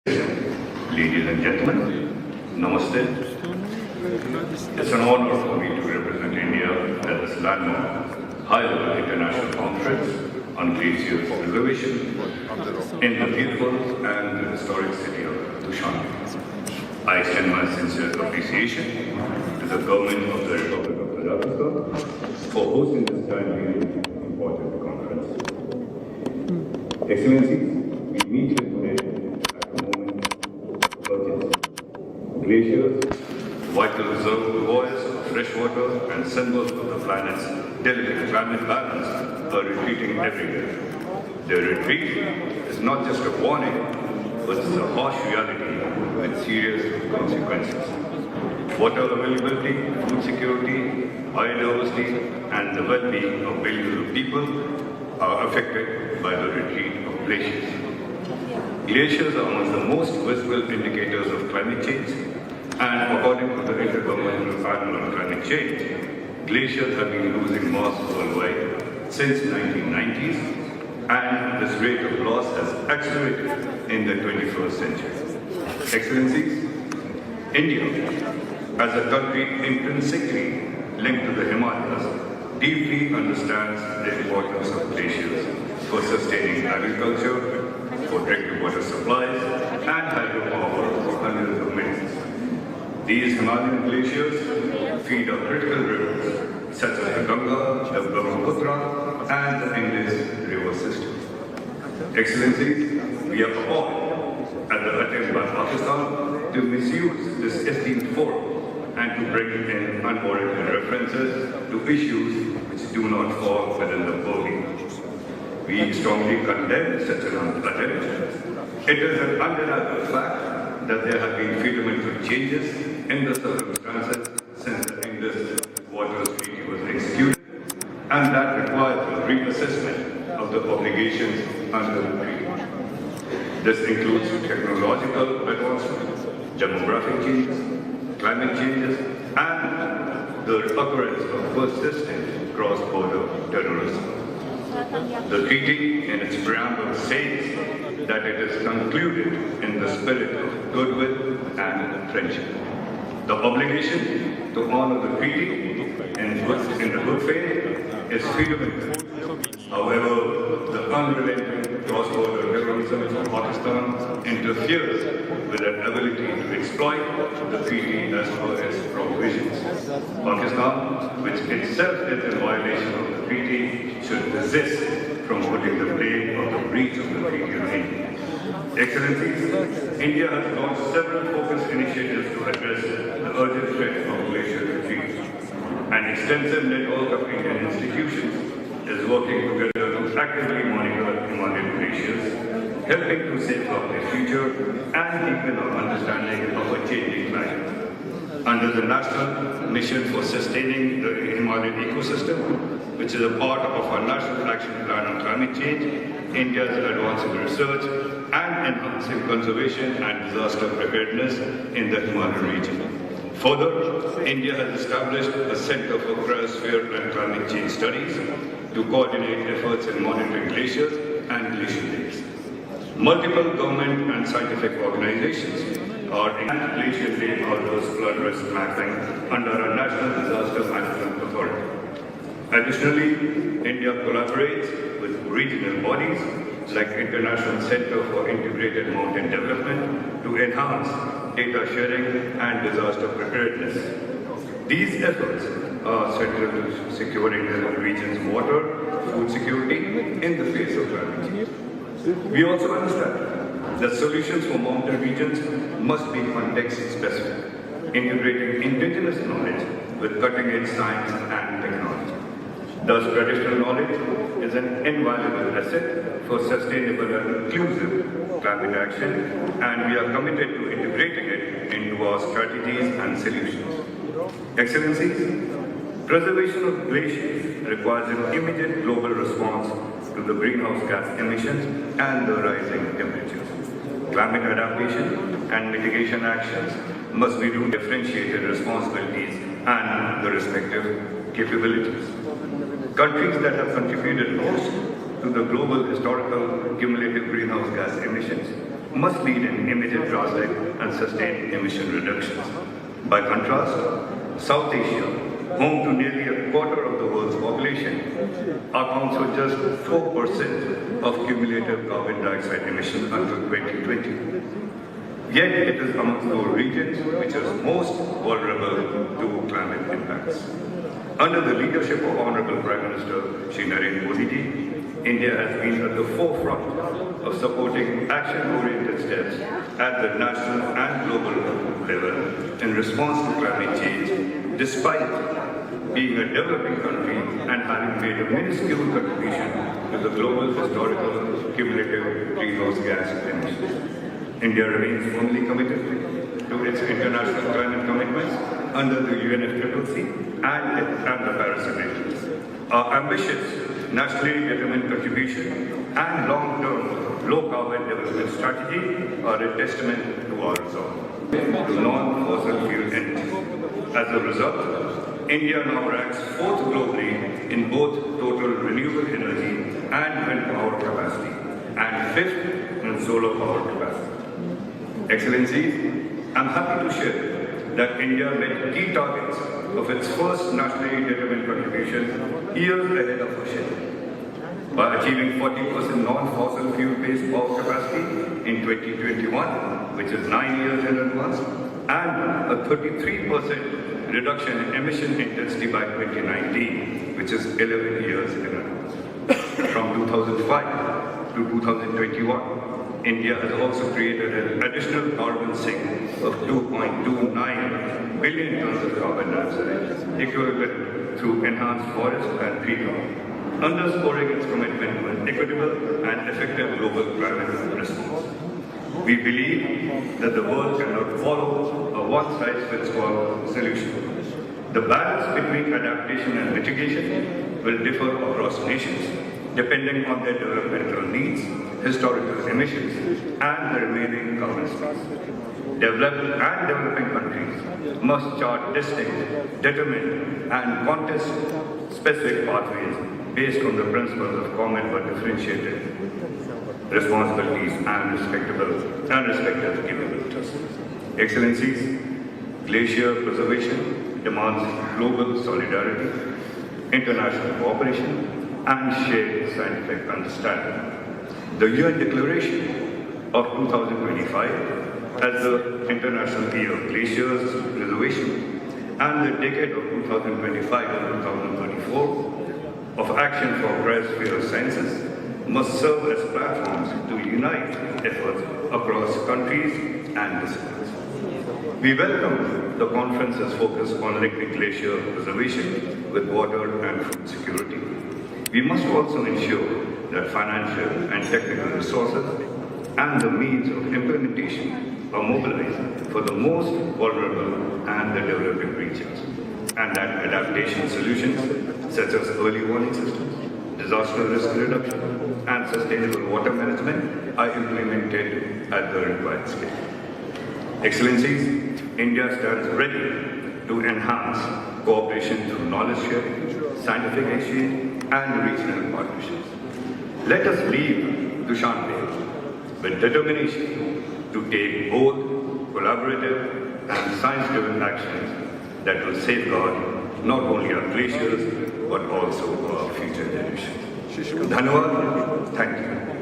Ladies and gentlemen, Namaste. It's an honor for me to represent India at this landmark, high-level international conference on glacier preservation in the beautiful and historic city of Dushanbe. I extend my sincere appreciation to the government of the Republic of Kazakhstan for hosting this timely important conference. Excellencies, we meet here today at a moment of urgency. Glaciers, vital reservoirs of fresh water and symbols of the planet's delicate climate balance are retreating everywhere. Their retreat is not just a warning, but it's a harsh reality with serious consequences. Water availability, food security, biodiversity, and the well-being of billions of people are affected by the retreat of glaciers. Glaciers are among the most visible indicators of climate change, and according to the Intergovernmental Panel on Climate Change, glaciers have been losing mass worldwide since the 1990s, and this rate of loss has accelerated in the 21st century. Excellencies, India, as a country intrinsically linked to the Himalayas, deeply understands the importance of glaciers for sustaining agriculture, for drinking water supplies, and hydropower for hundreds of millions. These Himalayan glaciers feed our critical rivers, such as the Ganga, the Brahmaputra, and the Indus river system. Excellencies, we are appalled at the attempt by Pakistan to misuse this esteemed forum and to bring in unwarranted references to issues which do not fall within the purview. We strongly condemn such an attempt. It is an undeniable fact that there have been fundamental changes in the circumstances since the Indus Waters Treaty was executed, and that requires a reassessment of the obligations under the treaty. This includes technological advancements, demographic changes, climate changes, and the occurrence of persistent cross-border terrorism. The treaty, in its preamble, says that it is concluded in the spirit of goodwill and friendship. The obligation to honor the treaty in the good faith is fundamental. However, the unrelenting cross-border terrorism of Pakistan interferes with their ability to exploit the treaty as per its provisions. Pakistan, which itself is in violation of the treaty, should desist from putting the blame of the breach of the treaty on India. Excellencies, India has launched several focused initiatives to address the urgent threat of glacier retreat. An extensive network of Indian institutions is working together to actively monitor Himalayan glaciers, helping to safeguard their future and deepen our understanding of a changing climate. Under the National Mission for Sustaining the Himalayan Ecosystem, which is a part of our National Action Plan on Climate Change, India is advancing research and enhancing conservation and disaster preparedness in the Himalayan region. Further, India has established a Center for Cryosphere and Climate Change Studies to coordinate efforts in monitoring glaciers and glacial lakes. Multiple government and scientific organizations are in glacial lake outburst flood risk mapping under a National Disaster Management Authority. Additionally, India collaborates with regional bodies like International Center for Integrated Mountain Development to enhance data sharing and disaster preparedness. These efforts are central to securing the region's water, food security in the face of climate change. We also understand that solutions for mountain regions must be context-specific, integrating indigenous knowledge with cutting-edge science and technology. Thus, traditional knowledge is an invaluable asset for sustainable and inclusive climate action, and we are committed to integrating it into our strategies and solutions. Excellencies, preservation of glaciers requires an immediate global response to the greenhouse gas emissions and the rising temperatures. Climate adaptation and mitigation actions must be do differentiated responsibilities and the respective capabilities. Countries that have contributed most to the global historical cumulative greenhouse gas emissions must lead in immediate drastic and sustained emission reductions. By contrast, South Asia, home to nearly a quarter of the world's population, accounts for just 4% of cumulative carbon dioxide emissions until 2020. Yet it is amongst those regions which is most vulnerable to climate impacts. Under the leadership of Honorable Prime Minister Shri Narendra Modi ji, India has been at the forefront of supporting action-oriented steps at the national and global level in response to climate change, despite being a developing country and having made a minuscule contribution to the global historical cumulative greenhouse gas emissions. India remains firmly committed to its international climate commitments under the UNFCCC and the Paris Agreement. Our ambitious, nationally determined contribution and long-term low-carbon development strategy are a testament to our resolve to non-fossil fuel energy. As a result, India now ranks fourth globally in both total renewable energy and wind power capacity, and fifth in solar power capacity. Excellencies, I am happy to share that India met key targets of its first nationally determined contribution years ahead of schedule by achieving 40% non-fossil fuel-based power capacity in 2021, which is 9 years in advance, and a 33% reduction in emission intensity by 2019, which is 11 years in advance. From 2005 to 2021, India has also created an additional carbon sink of 2.29 billion tons of carbon dioxide, equivalent through enhanced forest and tree cover, underscoring its commitment to an equitable and effective global climate response. We believe that the world cannot follow a one-size-fits-all solution. The balance between adaptation and mitigation will differ across nations, depending on their developmental needs, historical emissions, and the remaining carbon space. Developed and developing countries must chart distinct, determined, and context-specific pathways based on the principles of common but differentiated responsibilities and respective capabilities. Excellencies, glacier preservation demands global solidarity, international cooperation, and shared scientific understanding. The UN Declaration of 2025 as the International Year of Glaciers Preservation and the decade of 2025 to 2034 of Action for Cryosphere Sciences must serve as platforms to unite efforts across countries and disciplines. We welcome the conference's focus on linking glacier preservation with water and food security. We must also ensure that financial and technical resources and the means of implementation are mobilized for the most vulnerable and the developing regions, and that adaptation solutions such as early warning systems, disaster risk reduction, and sustainable water management are implemented at the required scale. Excellencies, India stands ready to enhance cooperation through knowledge sharing, scientific exchange, and regional partnerships. Let us leave Dushanbe with determination to take both collaborative and science-driven actions that will safeguard not only our glaciers but also our future generations. Dhanyawad. Thank you.